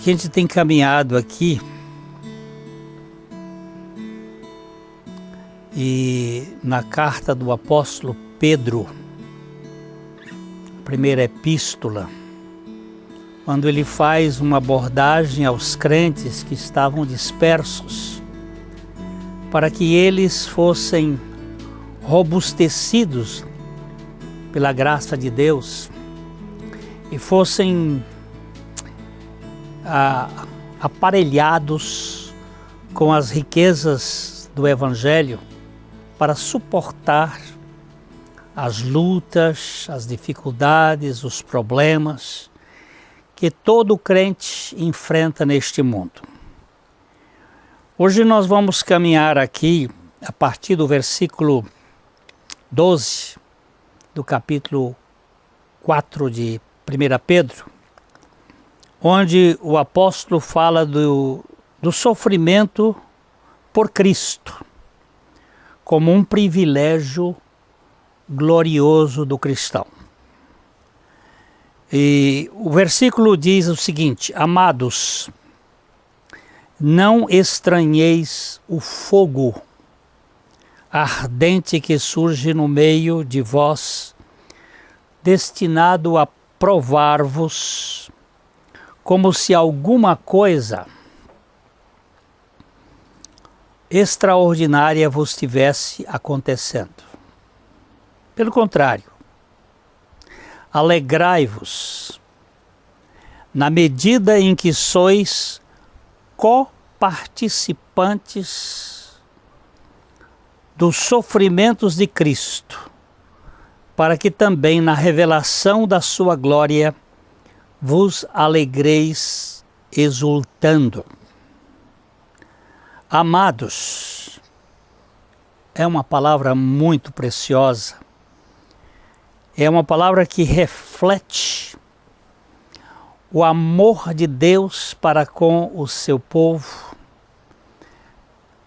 que a gente tem caminhado aqui, e na carta do apóstolo Pedro, primeira epístola, quando ele faz uma abordagem aos crentes que estavam dispersos, para que eles fossem robustecidos pela graça de Deus e fossem aparelhados com as riquezas do Evangelho para suportar as lutas, as dificuldades, os problemas que todo crente enfrenta neste mundo. Hoje nós vamos caminhar aqui a partir do versículo 12 do capítulo 4 de 1 Pedro, onde o apóstolo fala do sofrimento por Cristo, como um privilégio glorioso do cristão. E o versículo diz o seguinte: amados, não estranheis o fogo ardente que surge no meio de vós, destinado a provar-vos, como se alguma coisa extraordinária vos estivesse acontecendo. Pelo contrário, alegrai-vos na medida em que sois coparticipantes dos sofrimentos de Cristo, para que também na revelação da sua glória vos alegreis exultando. Amados, é uma palavra muito preciosa. É uma palavra que reflete o amor de Deus para com o seu povo.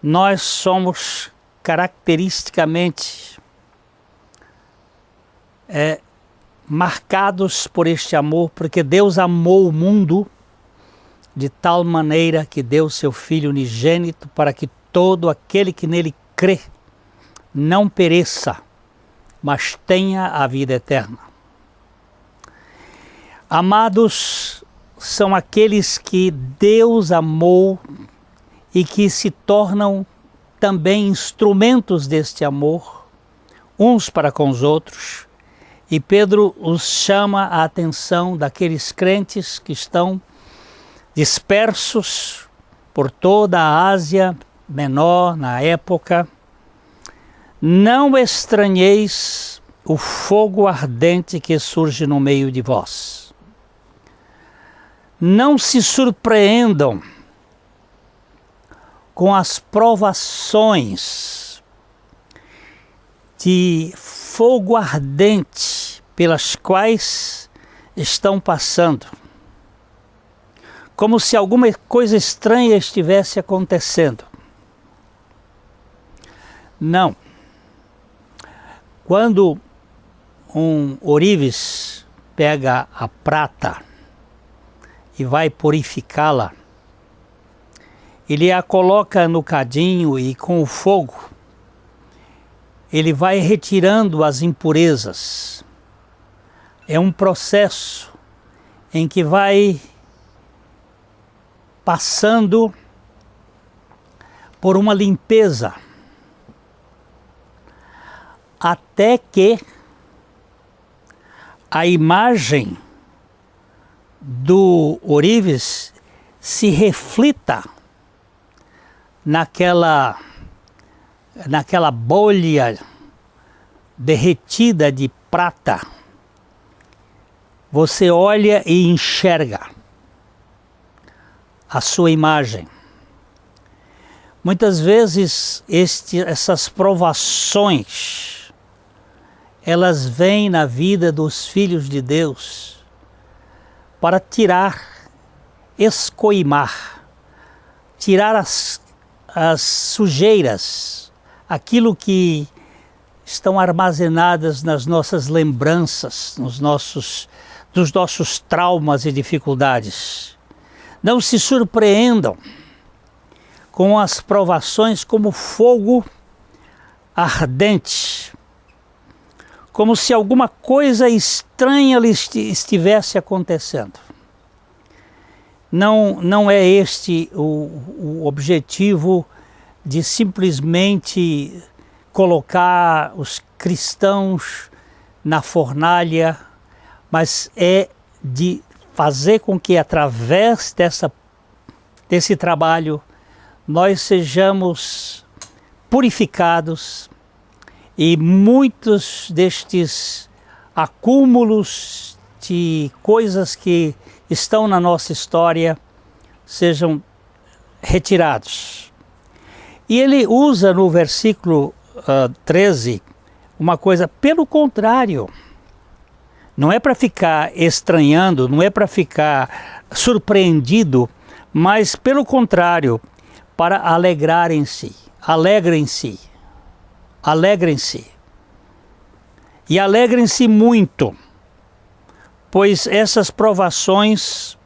Nós somos caracteristicamente marcados por este amor, porque Deus amou o mundo de tal maneira que deu seu Filho unigênito para que todo aquele que nele crê não pereça, mas tenha a vida eterna. Amados são aqueles que Deus amou e que se tornam também instrumentos deste amor, uns para com os outros. E Pedro os chama a atenção daqueles crentes que estão dispersos por toda a Ásia Menor na época. Não estranheis o fogo ardente que surge no meio de vós. Não se surpreendam com as provações de fogo ardente pelas quais estão passando, como se alguma coisa estranha estivesse acontecendo. Não. Quando um ourives pega a prata e vai purificá-la, ele a coloca no cadinho e com o fogo ele vai retirando as impurezas. É um processo em que vai passando por uma limpeza, até que a imagem do ourives se reflita naquela bolha derretida de prata. Você olha e enxerga a sua imagem. Muitas vezes essas provações elas vêm na vida dos filhos de Deus para escoimar, tirar as sujeiras, aquilo que estão armazenadas nas nossas lembranças, dos nossos traumas e dificuldades. Não se surpreendam com as provações como fogo ardente, como se alguma coisa estranha lhe estivesse acontecendo. Não é este o objetivo de simplesmente colocar os cristãos na fornalha, mas é de fazer com que através desse trabalho nós sejamos purificados e muitos destes acúmulos de coisas que estão na nossa história sejam retirados. E ele usa no versículo 13 uma coisa, pelo contrário, não é para ficar estranhando, não é para ficar surpreendido, mas pelo contrário, para alegrarem-se, alegrem-se, alegrem-se. E alegrem-se muito, pois essas provações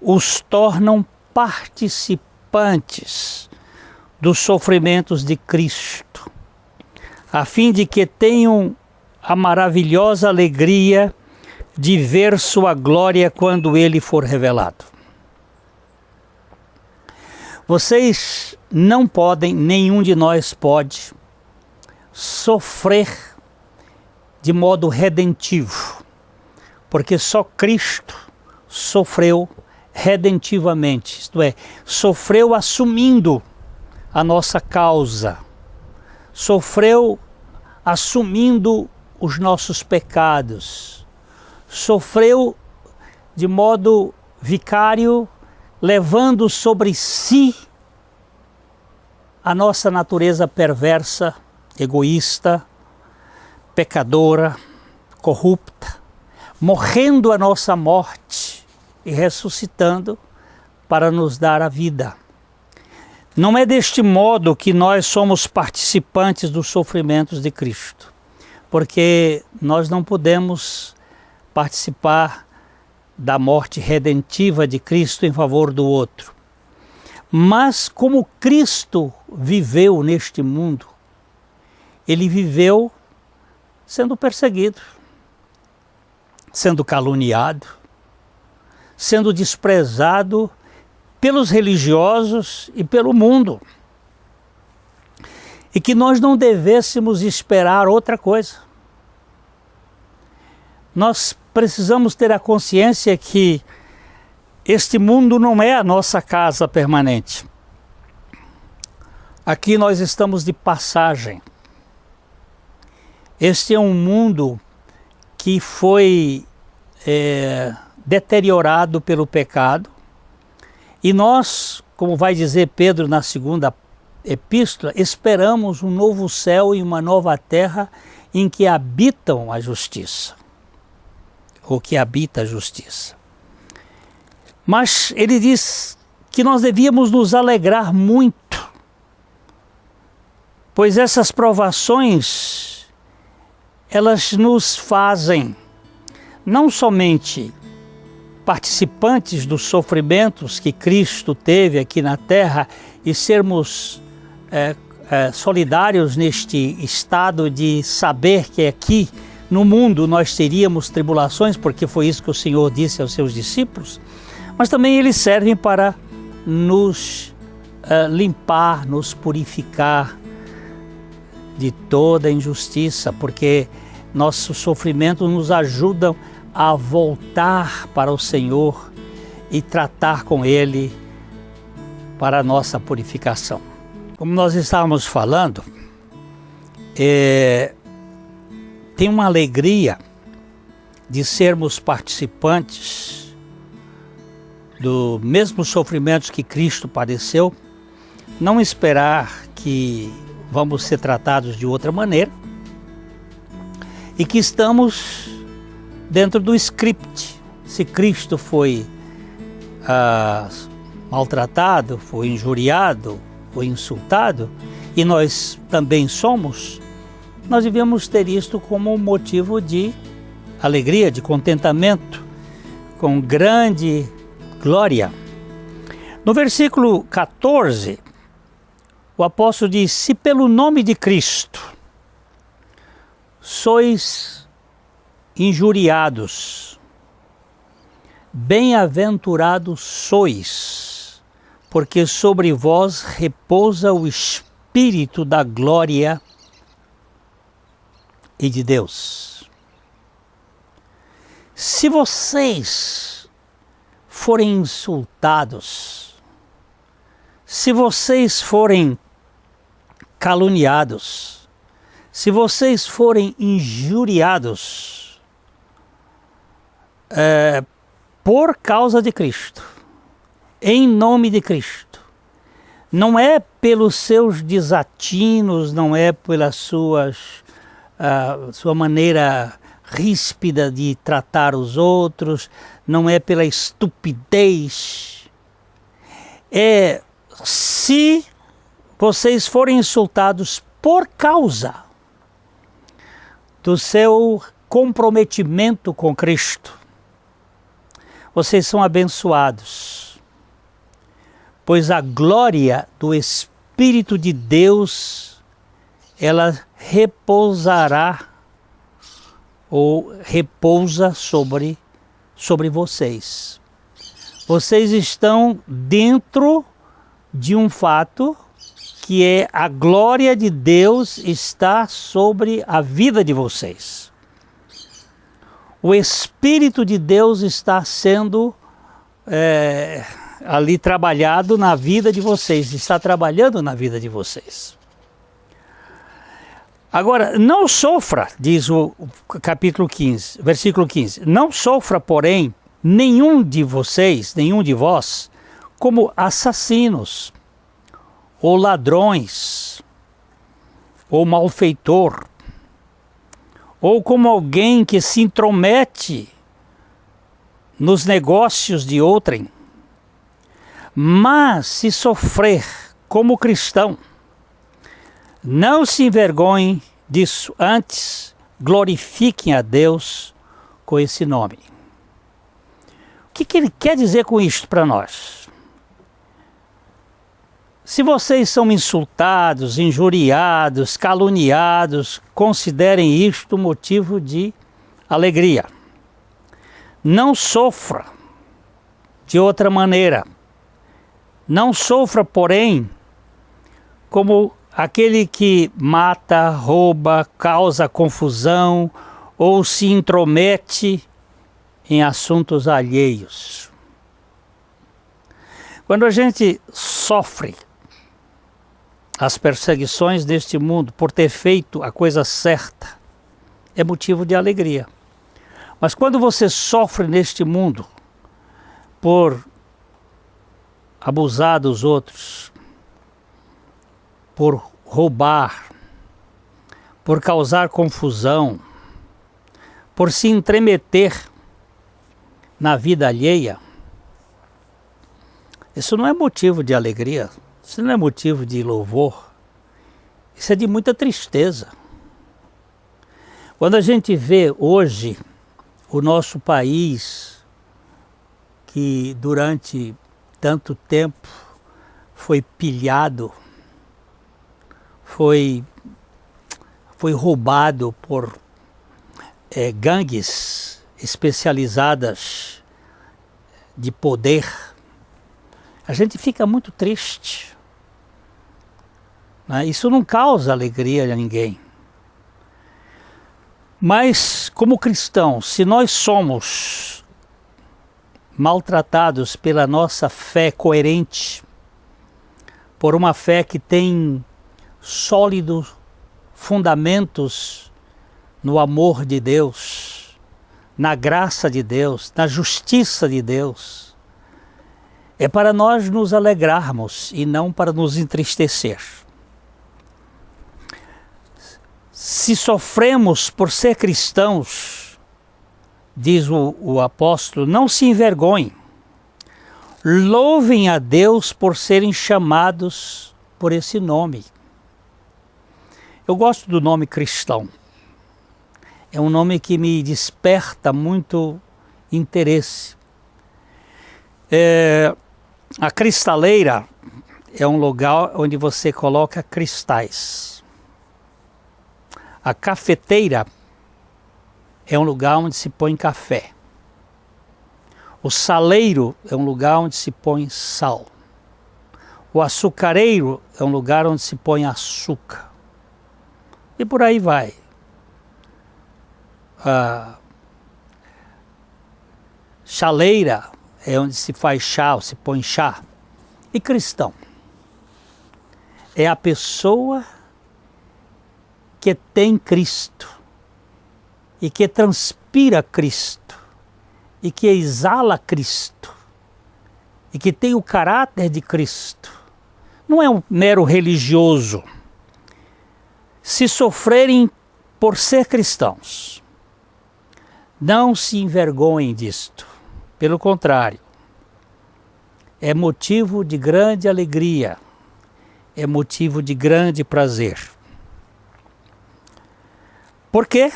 os tornam participantes dos sofrimentos de Cristo, a fim de que tenham a maravilhosa alegria de ver sua glória quando ele for revelado. Vocês não podem, nenhum de nós pode, sofrer de modo redentivo, porque só Cristo sofreu redentivamente, isto é, sofreu assumindo a nossa causa, sofreu assumindo os nossos pecados, sofreu de modo vicário, levando sobre si a nossa natureza perversa, egoísta, pecadora, corrupta, morrendo a nossa morte e ressuscitando para nos dar a vida. Não é deste modo que nós somos participantes dos sofrimentos de Cristo, porque nós não podemos participar da morte redentiva de Cristo em favor do outro. Mas como Cristo viveu neste mundo, ele viveu sendo perseguido, sendo caluniado, sendo desprezado pelos religiosos e pelo mundo. E que nós não devêssemos esperar outra coisa. Nós precisamos ter a consciência que este mundo não é a nossa casa permanente. Aqui nós estamos de passagem. Este é um mundo que foi deteriorado pelo pecado, e nós, como vai dizer Pedro na segunda epístola, esperamos um novo céu e uma nova terra em que habitam a justiça, ou que habita a justiça. Mas ele diz que nós devíamos nos alegrar muito, pois essas provações, elas nos fazem não somente participantes dos sofrimentos que Cristo teve aqui na terra e sermos solidários neste estado de saber que aqui no mundo nós teríamos tribulações, porque foi isso que o Senhor disse aos seus discípulos, mas também eles servem para nos limpar, nos purificar de toda injustiça, porque nossos sofrimentos nos ajudam a voltar para o Senhor e tratar com Ele para a nossa purificação. Como nós estávamos falando, tem uma alegria de sermos participantes do mesmo sofrimento que Cristo padeceu, não esperar que vamos ser tratados de outra maneira e que estamos dentro do script. Se Cristo foi maltratado, foi injuriado, foi insultado, e nós também somos, nós devemos ter isto como motivo de alegria, de contentamento, com grande glória, No versículo 14, o apóstolo diz: se pelo nome de Cristo sois injuriados, bem-aventurados sois, porque sobre vós repousa o Espírito da glória e de Deus. Se vocês forem insultados, se vocês forem caluniados, se vocês forem injuriados, por causa de Cristo, em nome de Cristo, não é pelos seus desatinos, não é pela sua maneira ríspida de tratar os outros, não é pela estupidez, é se vocês forem insultados por causa do seu comprometimento com Cristo, vocês são abençoados, pois a glória do Espírito de Deus, ela repousará ou repousa sobre vocês. Vocês estão dentro de um fato que é a glória de Deus está sobre a vida de vocês. O Espírito de Deus está sendo ali trabalhado na vida de vocês, está trabalhando na vida de vocês. Agora, não sofra, diz o capítulo 15, versículo 15, não sofra, porém, nenhum de vós, como assassinos, ou ladrões, ou malfeitor, ou como alguém que se intromete nos negócios de outrem. Mas se sofrer como cristão, não se envergonhem disso, antes glorifiquem a Deus com esse nome. O que ele quer dizer com isto para nós? Se vocês são insultados, injuriados, caluniados, considerem isto motivo de alegria. Não sofra de outra maneira. Não sofra, porém, como aquele que mata, rouba, causa confusão ou se intromete em assuntos alheios. Quando a gente sofre as perseguições deste mundo por ter feito a coisa certa, é motivo de alegria. Mas quando você sofre neste mundo por abusar dos outros, por roubar, por causar confusão, por se entremeter na vida alheia, isso não é motivo de alegria, isso não é motivo de louvor, isso é de muita tristeza. Quando a gente vê hoje o nosso país, que durante tanto tempo foi pilhado, foi roubado por gangues especializadas de poder, a gente fica muito triste. Né? Isso não causa alegria a ninguém. Mas, como cristãos, se nós somos maltratados pela nossa fé coerente, por uma fé que tem sólidos fundamentos no amor de Deus, na graça de Deus, na justiça de Deus, é para nós nos alegrarmos e não para nos entristecer. Se sofremos por ser cristãos, diz o apóstolo, não se envergonhem. Louvem a Deus por serem chamados por esse nome. Eu gosto do nome cristão. É um nome que me desperta muito interesse. A cristaleira é um lugar onde você coloca cristais. A cafeteira é um lugar onde se põe café. O saleiro é um lugar onde se põe sal. O açucareiro é um lugar onde se põe açúcar. E por aí vai. A chaleira é onde se faz chá, ou se põe chá. E cristão é a pessoa que tem Cristo e que transpira Cristo e que exala Cristo e que tem o caráter de Cristo. Não é um mero religioso. Se sofrerem por ser cristãos, não se envergonhem disto. Pelo contrário, é motivo de grande alegria, é motivo de grande prazer. Por quê?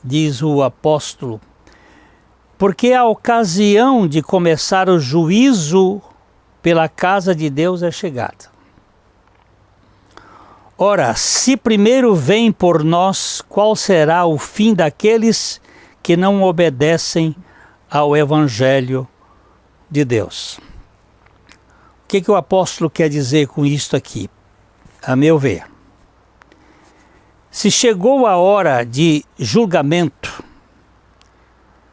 Diz o apóstolo, porque a ocasião de começar o juízo pela casa de Deus é chegada. Ora, se primeiro vem por nós, qual será o fim daqueles que não obedecem ao Evangelho de Deus? O que o apóstolo quer dizer com isto aqui? A meu ver, se chegou a hora de julgamento,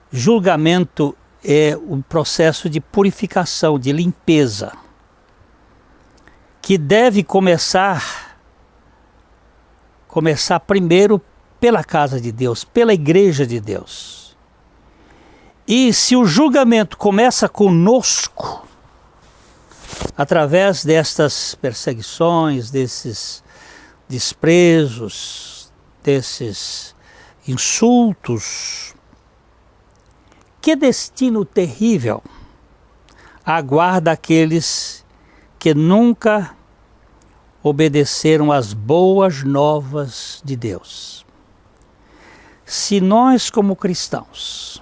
julgamento é um processo de purificação, de limpeza, que deve começar primeiro pela casa de Deus, pela igreja de Deus. E se o julgamento começa conosco, através destas perseguições, desses desprezos, desses insultos, que destino terrível aguarda aqueles que nunca obedeceram às boas novas de Deus. Se nós, como cristãos,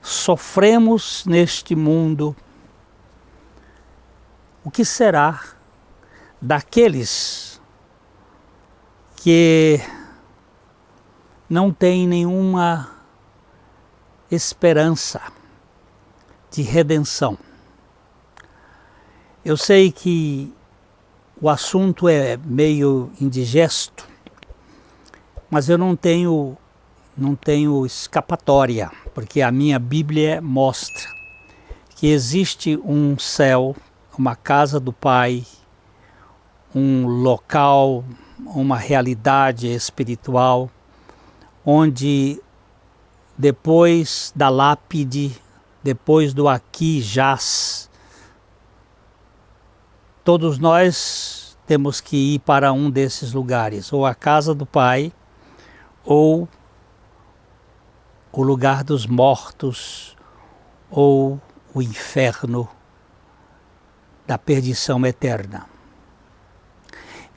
sofremos neste mundo, o que será daqueles que não têm nenhuma esperança de redenção? Eu sei que o assunto é meio indigesto, mas eu não tenho escapatória, porque a minha Bíblia mostra que existe um céu, uma casa do Pai, um local, uma realidade espiritual, onde depois da lápide, depois do aqui jaz, todos nós temos que ir para um desses lugares, ou a casa do Pai, ou o lugar dos mortos, ou o inferno da perdição eterna.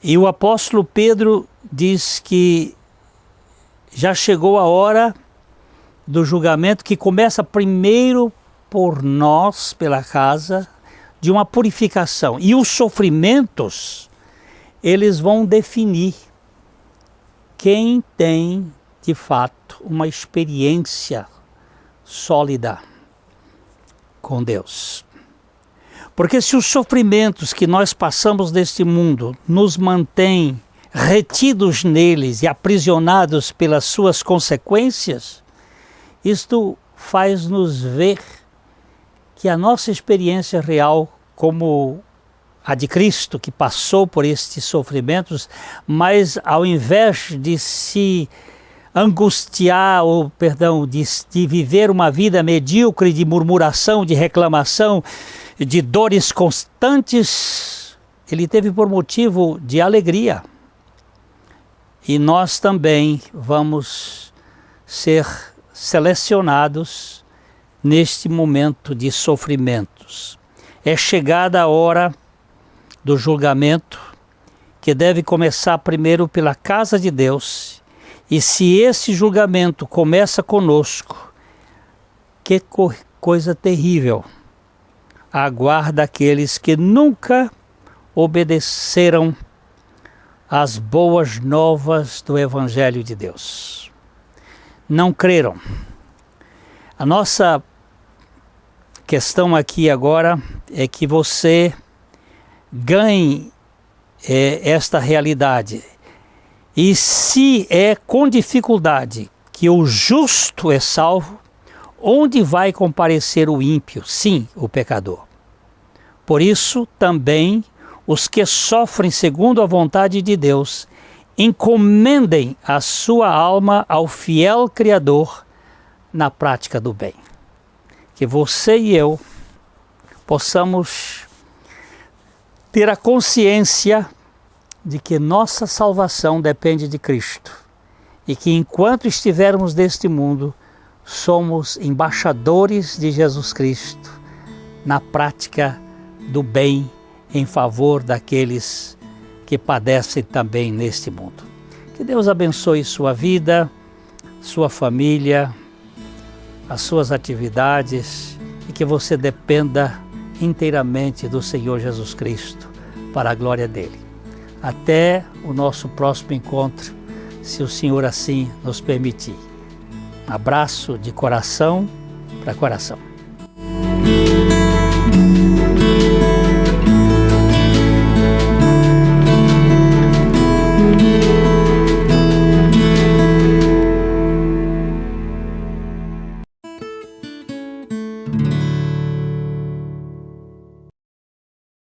E o apóstolo Pedro diz que já chegou a hora do julgamento, que começa primeiro por nós, pela casa, de uma purificação. E os sofrimentos, eles vão definir quem tem, de fato, uma experiência sólida com Deus. Porque se os sofrimentos que nós passamos neste mundo nos mantêm retidos neles e aprisionados pelas suas consequências, isto faz-nos ver que a nossa experiência real, como a de Cristo, que passou por estes sofrimentos, mas ao invés de se angustiar, de viver uma vida medíocre de murmuração, de reclamação, de dores constantes, ele teve por motivo de alegria. E nós também vamos ser selecionados neste momento de sofrimentos. É chegada a hora do julgamento, que deve começar primeiro pela casa de Deus. E se esse julgamento começa conosco, que coisa terrível! aguarda aqueles que nunca obedeceram às boas novas do Evangelho de Deus. Não creram. A nossa questão aqui agora é que você ganhe esta realidade. E se é com dificuldade que o justo é salvo, onde vai comparecer o ímpio? Sim, o pecador. Por isso, também, os que sofrem segundo a vontade de Deus, encomendem a sua alma ao fiel Criador na prática do bem. Que você e eu possamos ter a consciência de que nossa salvação depende de Cristo e que enquanto estivermos neste mundo, somos embaixadores de Jesus Cristo na prática do bem em favor daqueles que padecem também neste mundo. Que Deus abençoe sua vida, sua família, as suas atividades e que você dependa inteiramente do Senhor Jesus Cristo para a glória dele. Até o nosso próximo encontro, se o Senhor assim nos permitir. Abraço de coração para coração.